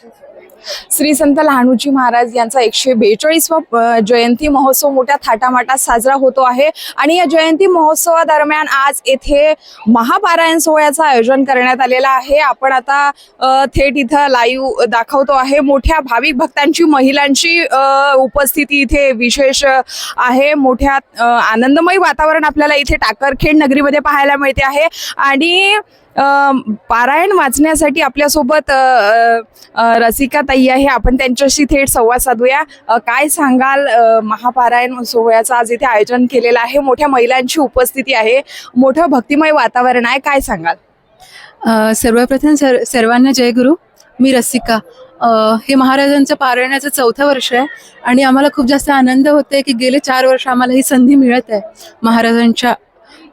श्री संत लहानूजी महाराज यांचा 142वा जयंती महोत्सव मोठ्या थाटामाटात साजरा होतो आहे आणि या जयंती महोत्सवादरम्यान आज येथे महापारायण सोहळ्याचं आयोजन करण्यात आलेलं आहे। आपण आता थेट इथं लाईव्ह दाखवतो आहे। मोठ्या भाविक भक्तांची महिलांची उपस्थिती इथे विशेष आहे। मोठ्या आनंदमय वातावरण आपल्याला इथे टाकरखेड नगरीमध्ये पाहायला मिळते आहे आणि पारायण वाचण्यासाठी आपल्यासोबत रसिका ताई आहे। आपण त्यांच्याशी थेट संवाद साधूया। काय सांगाल, महापारायण सोहळ्याचं आज इथे आयोजन केलेलं आहे, मोठ्या महिलांची उपस्थिती आहे, मोठं भक्तिमय वातावरण आहे, काय सांगाल? सर्वप्रथम सर्वांना जय गुरु। मी रसिका। हे महाराजांचं पारायणाचं 4थं वर्ष आहे आणि आम्हाला खूप जास्त आनंद होते की गेले 4 वर्ष आम्हाला ही संधी मिळत आहे महाराजांच्या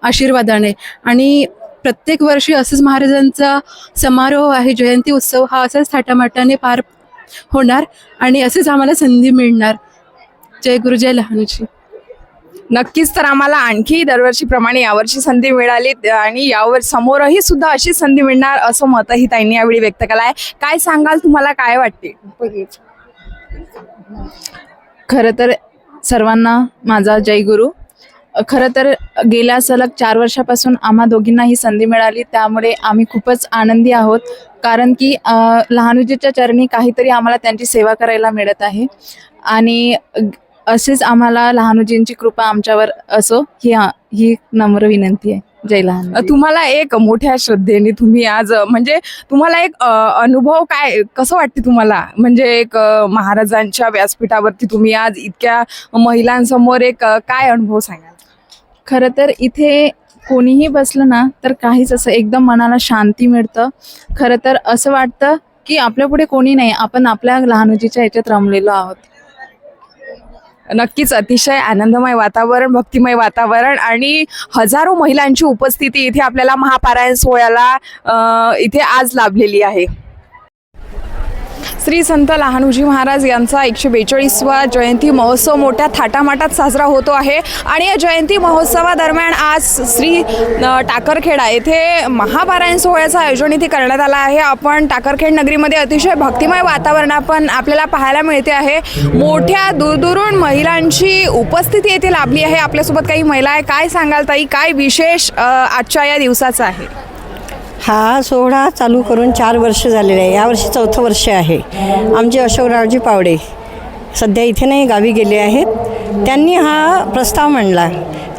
आशीर्वादाने आणि प्रत्येक वर्षी असंच महाराजांचा समारोह आहे, जयंती उत्सव हा असाच थाटामाटाने पार होणार आणि असेच आम्हाला संधी मिळणार। जय गुरु, जय लहानूजी। नक्कीच, तर आम्हाला आणखी दरवर्षीप्रमाणे यावर्षी संधी मिळाली आणि यावर समोरही सुद्धा अशी संधी मिळणार असं मतही त्यांनी यावेळी व्यक्त केलं आहे। काय सांगाल, तुम्हाला काय वाटते? खरं तर सर्वांना माझा जय गुरु। खरं तर गेल्या सलग 4 वर्षापासून आम्हा दोघींना ही संधी मिळाली, त्यामुळे आम्ही खूपच आनंदी आहोत, कारण की लहानूजीच्या चरणी काहीतरी आम्हाला त्यांची सेवा करायला मिळत आहे आणि असेच आम्हाला लहानूजींची कृपा आमच्यावर असो ही नम्र विनंती आहे। जय लहान। तुम्हाला एक मोठ्या श्रद्धेने तुम्ही आज म्हणजे तुम्हाला एक अनुभव काय कसं वाटते तुम्हाला, म्हणजे एक महाराजांच्या व्यासपीठावरती तुम्ही आज इतक्या महिलांसमोर एक काय अनुभव सांगाल? खरं तर इथे कोणीही बसलं ना तर काहीच असं एकदम मनाला शांती मिळतं। खरं तर असं वाटतं की आपल्या पुढे कोणी नाही, आपण आपल्या लहानूजीच्या ह्याच्यात रमलेलो आहोत। नक्कीच, अतिशय आनंदमय वातावरण, भक्तिमय वातावरण आणि हजारो महिलांची उपस्थिती इथे आपल्याला महापारायण सोहळ्याला इथे आज लाभलेली आहे। श्री संत लहानूजी महाराज यांचा 142वा जयंती महोत्सव मोठ्या थाटामाटात साजरा होतो आहे आणि या जयंती महोत्सवादरम्यान आज श्री टाकरखेडा येथे महापारायण सोहळ्याचं आयोजन इथे करण्यात आलं आहे। आपण टाकरखेड नगरीमध्ये अतिशय भक्तिमय वातावरण आपण आपल्याला पाहायला मिळते आहे। मोठ्या दूरदूरून महिलांची उपस्थिती येथे लाभली आहे। आपल्यासोबत काही महिला आहे, काय सांगाल ताई, काय विशेष आजच्या या दिवसाचं आहे? हा सोहळा चालू करून 4 वर्ष झालेले आहे, यावर्षी 4थं वर्ष आहे। आमचे अशोकरावजी पावडे सध्या इथे नाही, गावी गेले आहेत। त्यांनी हा प्रस्ताव मांडला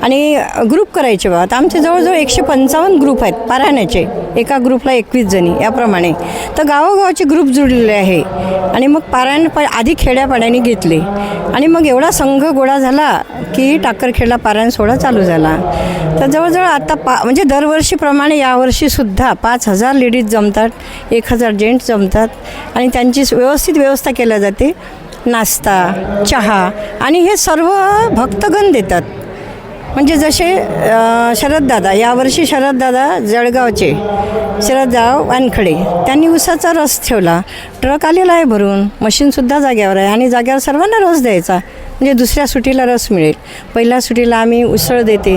आणि ग्रुप करायचे बा। आता आमचे जवळजवळ 155 ग्रुप आहेत पारायणाचे, एका ग्रुपला 21 जणी याप्रमाणे, तर गावोगावचे ग्रुप जुळलेले आहे आणि मग पारायण आधी खेड्यापाड्याने घेतले आणि मग एवढा संघ गोळा झाला की टाकरखेडला पारायण सोहळा चालू झाला। तर जवळजवळ आता म्हणजे दरवर्षीप्रमाणे यावर्षीसुद्धा 5000 लेडीज जमतात, 1000 जेंट्स जमतात आणि त्यांची व्यवस्थित व्यवस्था केली जाते, नाश्ता, चहा आणि हे सर्व भक्तगण देतात। म्हणजे जसे शरददादा, यावर्षी शरददादा जळगावचे शरदराव वानखडे, त्यांनी उसाचा रस ठेवला, ट्रक आलेला आहे भरून, मशीनसुद्धा जाग्यावर आहे आणि जाग्यावर सर्वांना रस द्यायचा, म्हणजे दुसऱ्या सुटीला रस मिळेल। पहिल्या सुटीला आम्ही उसळ देते,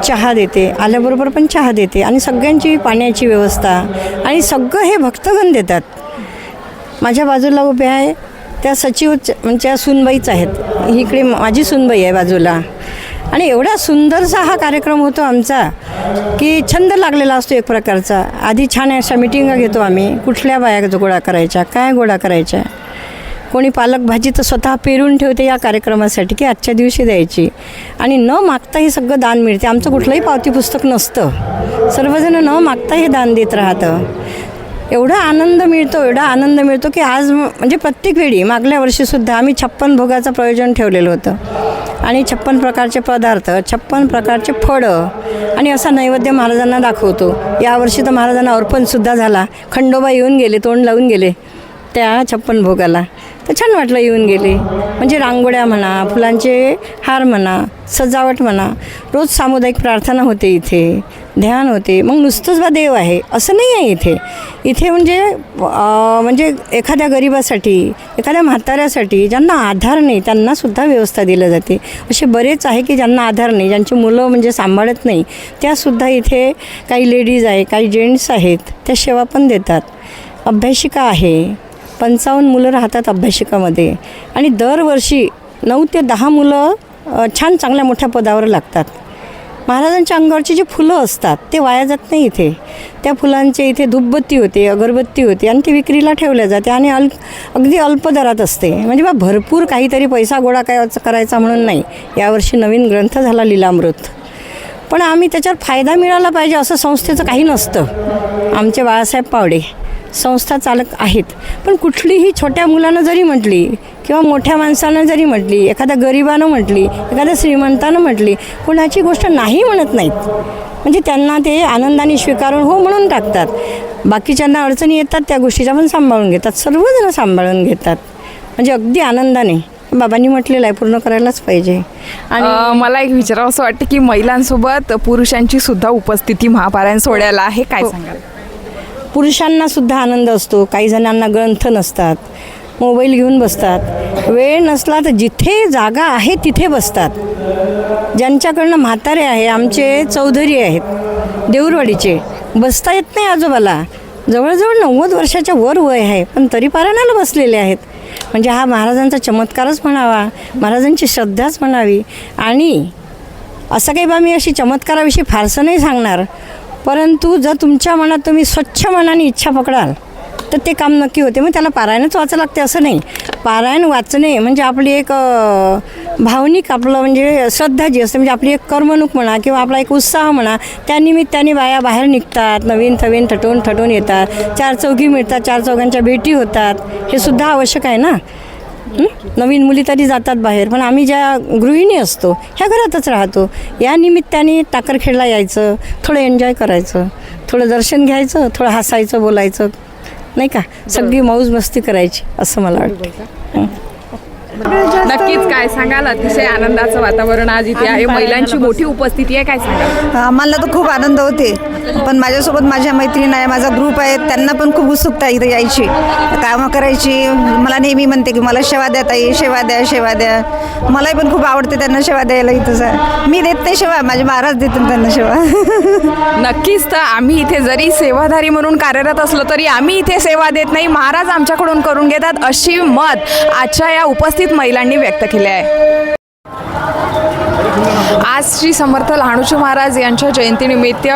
चहा देते, आल्याबरोबर पण चहा देते आणि सगळ्यांची पाण्याची व्यवस्था आणि सगळं हे भक्तगण देतात। माझ्या बाजूला उभे आहे त्या सचिव म्हणजे सूनबाईच आहेत, इकडे माझी सूनबाई आहे बाजूला आणि एवढा सुंदरसा हा कार्यक्रम होतो आमचा की छंद लागलेला असतो एक प्रकारचा। आधी छान अशा मिटिंगा घेतो आम्ही, कुठल्या बाया गोळा करायच्या, काय गोळा करायच्या, कोणी पालक भाजी तर स्वतः पेरून ठेवते या कार्यक्रमासाठी की आजच्या दिवशी द्यायची आणि न मागता हे सगळं दान मिळते। आमचं कुठलंही पावती पुस्तक नसतं, सर्वजण न मागता हे दान देत राहतं। एवढा आनंद मिळतो की आज म्हणजे प्रत्येक वेळी मागल्या वर्षीसुद्धा आम्ही 56 भोगाचं प्रयोजन ठेवलेलं होतं आणि 56 प्रकारचे पदार्थ, 56 प्रकारचे फळं आणि असा नैवेद्य महाराजांना दाखवतो। यावर्षी तर महाराजांना अर्पणसुद्धा झाला, खंडोबा येऊन गेले, तोंड लावून गेले त्या 56 भोगाला, तर छान वाटलं येऊन गेले। म्हणजे रांगोळ्या म्हणा, फुलांचे हार म्हणा, सजावट म्हणा, रोज सामुदायिक प्रार्थना होते, इथे ध्यान होते। मग नुसतंच बा देव आहे असं नाही आहे इथे म्हणजे एखाद्या गरिबासाठी, एखाद्या म्हाताऱ्यासाठी, ज्यांना आधार नाही त्यांनासुद्धा व्यवस्था दिली जाते। असे बरेच आहे की ज्यांना आधार नाही, ज्यांची मुलं म्हणजे सांभाळत नाही, त्यासुद्धा इथे काही लेडीज आहे, काही जेंट्स आहेत, त्या सेवा पण देतात। अभ्यासिका आहे, 55 मुलं राहतात अभ्यासिकामध्ये आणि दरवर्षी 9 ते 10 मुलं छान चांगल्या मोठ्या पदावर लागतात. महाराजांच्या अंगावरची जी फुलं असतात ते वाया जात नाही इथे. त्या फुलांचे इथे धूपबत्ती होते, अगरबत्ती होते आणि ती विक्रीला ठेवल्या जाते आणि अगदी अल्प दरात असते. म्हणजे बा भरपूर काहीतरी पैसा गोळा करायचा म्हणून नाही. यावर्षी नवीन ग्रंथ झाला लीलामृत, पण आम्ही त्याच्यावर फायदा मिळाला पाहिजे असं संस्थेचं काही नसतं. आमचे बाळासाहेब पावडे संस्था चालक आहेत, पण कुठलीही छोट्या मुलानं जरी म्हटली किंवा मोठ्या माणसानं जरी म्हटली, एखाद्या गरिबानं म्हटली, एखाद्या श्रीमंतानं म्हटली, कोणाची गोष्ट नाही म्हणत नाहीत. म्हणजे त्यांना ते आनंदाने स्वीकारून हो म्हणून टाकतात. बाकीच्यांना अडचणी येतात त्या गोष्टीच्या पण सांभाळून घेतात, सर्वजण सांभाळून घेतात. म्हणजे अगदी आनंदाने. बाबांनी म्हटलेलं आहे पूर्ण करायलाच पाहिजे. आणि मला एक विचारावं असं वाटतं की महिलांसोबत पुरुषांची सुद्धा उपस्थिती महापारायण सोहळ्याला आहे, काय सांगाल? पुरुषांना सुद्धा आनंद असतो. काही जणांना ग्रंथ नसतात, मोबाईल घेऊन बसतात. वेळ नसला तर जिथे जागा आहे तिथे बसतात. ज्यांच्याकडनं म्हातारे आहे, आमचे चौधरी आहेत देऊरवाडीचे, बसता येत नाही आजोबाला, जवळजवळ 90 वर्षाच्या वर वय आहे, पण तरी पारायणाला बसलेले आहेत. म्हणजे हा महाराजांचा चमत्कारच म्हणावा, महाराजांची श्रद्धाच म्हणावी. आणि असं काही बा मी अशी चमत्काराविषयी फारसं नाही सांगणार, परंतु जर तुमच्या मनात तुम्ही स्वच्छ मनाने इच्छा पकडाल तर ते काम नक्की होते. मग त्याला पारायणच वाचावं लागते असं नाही. पारायण वाचणे म्हणजे आपली एक भावनिक आपलं म्हणजे श्रद्धा जी असते, म्हणजे आपली एक करमणूक म्हणा किंवा आपला एक उत्साह म्हणा. त्यानिमित्ताने बाया बाहेर निघतात, नवीन ठटून येतात, 4 चौघी मिळतात, 4 चौघांच्या भेटी होतात. हे सुद्धा आवश्यक आहे ना. नवीन मुली तरी जातात बाहेर, पण आम्ही ज्या गृहिणी असतो ह्या घरातच राहतो. या निमित्ताने टाकरखेडला यायचं, थोडं एन्जॉय करायचं, थोडं दर्शन घ्यायचं, थोडं हसायचं बोलायचं, नाही का, सगळी मौज मस्ती करायची असं मला वाटतं. नक्कीच, काय सांगाल? अतिशय आनंदाचं वातावरण आज इथे आहे, महिलांची मोठी उपस्थिती आहे, काय सांगाल? आम्हाला तर खूप आनंद होते, पण माझ्यासोबत माझ्या मैत्रीण आहे, माझा ग्रुप आहे, त्यांना पण खूप उत्सुकता आहे इथे यायची, कामं करायची. मला नेहमी म्हणते की मला सेवा द्या ताई, सेवा द्या, सेवा द्या. मलाही पण खूप आवडते त्यांना सेवा द्यायला. इथं मी देत नाही सेवा, माझे महाराज देतात त्यांना सेवा. नक्कीच. तर आम्ही इथे जरी सेवाधारी म्हणून कार्यरत असलो तरी आम्ही इथे सेवा देत नाही, महाराज आमच्याकडून करून घेतात, अशी मत आजच्या या उपस्थित महिलांनी व्यक्त केले आहे. आज श्री समर्थ लहानूजी महाराज यांच्या जयंतीनिमित्त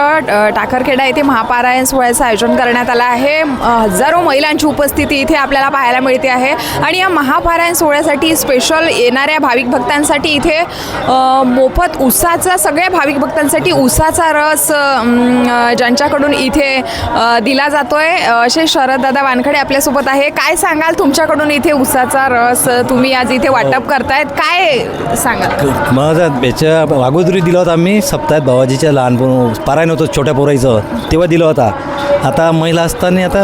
टाकरखेडा येथे महापारायण सोहळ्याचं आयोजन करण्यात आलं आहे. हजारो महिलांची उपस्थिती इथे आपल्याला पाहायला मिळते आहे आणि या महापारायण सोहळ्यासाठी स्पेशल येणाऱ्या भाविक भक्तांसाठी इथे मोफत उसाचा, सगळ्या भाविक भक्तांसाठी उसाचा रस ज्यांच्याकडून इथे दिला जातोय, असे शरददादा वानखडे आपल्यासोबत आहे. काय सांगाल तुमच्याकडून इथे उसाचा रस तुम्ही आज इथे वाटप करतायत, काय सांगाल? माझा याच्या अगोदरी दिला होता आम्ही सप्ताहात बाबाजीच्या लहानपण पारायण होतं छोट्या पोरायचं, तेव्हा दिला होता. आता महिला असताना आता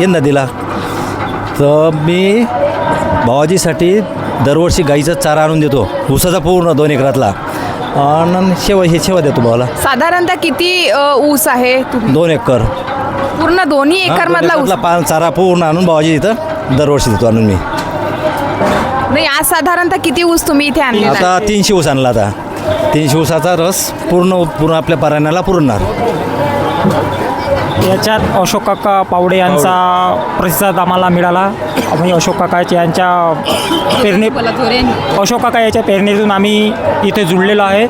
यंदा दिला. तर मी बाबाजीसाठी दरवर्षी गाईचा चारा आणून देतो, उसाचा पूर्ण 2 एकरातला, आणि शेवा देतो भावाला. साधारणतः किती ऊस आहे? 2 एकर पूर्ण 2 एकर मधला ऊस? चारा पूर्ण आणून बाबाजी इथं दरवर्षी देतो आणून मी. नाही, आज साधारणतः किती ऊस तुम्ही इथे आणले? आता 300 ऊस आणला. आता 300 ऊसाचा रस पूर्ण आपल्या पारायणाला पुरणार. याच्यात अशोक काका पावडे यांचा प्रतिसाद आम्हाला मिळाला. म्हणजे अशोक काकाच्या अशोक काका याच्या प्रेरणेतून आम्ही इथे जुळलेलो आहे.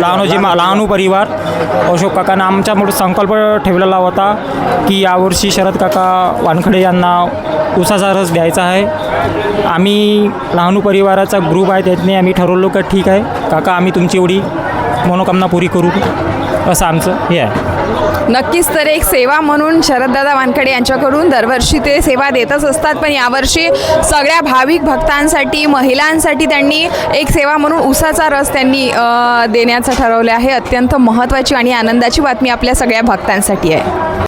लहानू परिवार. अशोक काकानं आमच्यामुळे संकल्प ठेवलेला होता की यावर्षी शरद काका वानखडे यांना उसाचा रस द्यायचा आहे. आम्ही लहानू परिवाराचा ग्रुप आहे, त्यातने आम्ही ठरवलो की ठीक आहे काका, आम्ही तुमची एवढी मनोकामना पुरी करू, असं आमचं हे आहे. नक्कीच. तर एक सेवा म्हणून शरददादा वानखडे यांच्याकडून दरवर्षी ते सेवा देतच असतात, पण यावर्षी सगळ्या भाविक भक्तांसाठी, महिलांसाठी त्यांनी एक सेवा म्हणून उसाचा रस त्यांनी देण्याचं ठरवलं आहे. अत्यंत महत्त्वाची आणि आनंदाची बातमी आपल्या सगळ्या भक्तांसाठी आहे.